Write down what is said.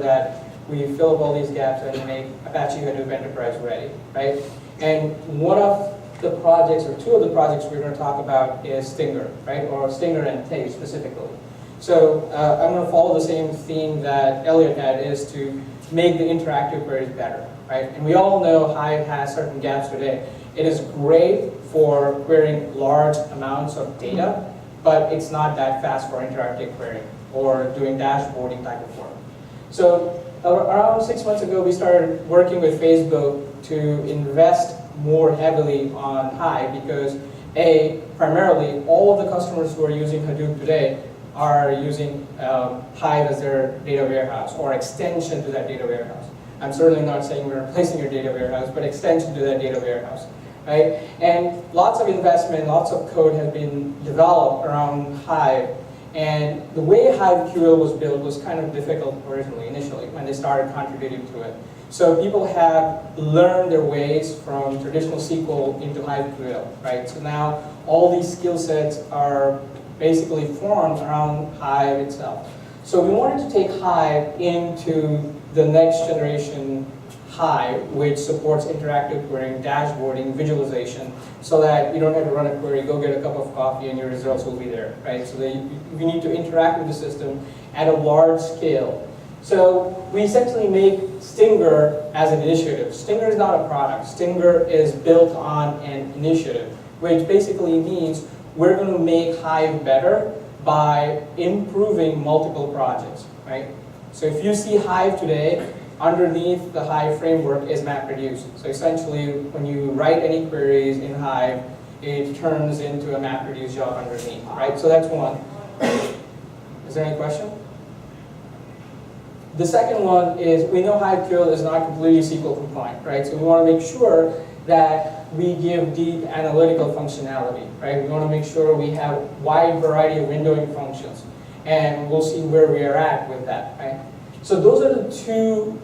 that we fill up all these gaps and make Apache Hadoop Enterprise ready, right? And one of the projects, or two of the projects we're going to talk about is Stinger, right? Or Stinger and Tay specifically. So I'm going to follow the same theme that Elliot had, is to make the interactive queries better, right? And we all know Hive has certain gaps today. It is great for querying large amounts of data, but it's not that fast for interactive querying or doing dashboarding type of work. So around 6 months ago, we started working with Facebook to invest more heavily on Hive because primarily all of the customers who are using Hadoop today are using Hive as their data warehouse or extension to that data warehouse. I'm certainly not saying we're replacing your data warehouse, but extension to that data warehouse, right? And lots of investment, lots of code has been developed around Hive. And the way HiveQL was built was kind of difficult originally, initially, when they started contributing to it. So people have learned their ways from traditional SQL into HiveQL, right? So now all these skill sets are basically formed around Hive itself. So we wanted to take Hive into the next generation Hive, which supports interactive querying, dashboarding, visualization, so that you don't have to run a query, go get a cup of coffee, and your results will be there, right? So that you need to interact with the system at a large scale. So we essentially make Stinger as an initiative. Stinger is not a product. Stinger is built on an initiative, which basically means we're going to make Hive better by improving multiple projects, right? So if you see Hive today, underneath the Hive framework is MapReduce. So essentially, when you write any queries in Hive, it turns into a MapReduce job underneath, right? So that's one. Is there any question? The second one is, we know HiveQL is not completely SQL compliant, right? So we want to make sure that we give deep analytical functionality, right? We want to make sure we have a wide variety of windowing functions. And we'll see where we are at with that, right? So those are the two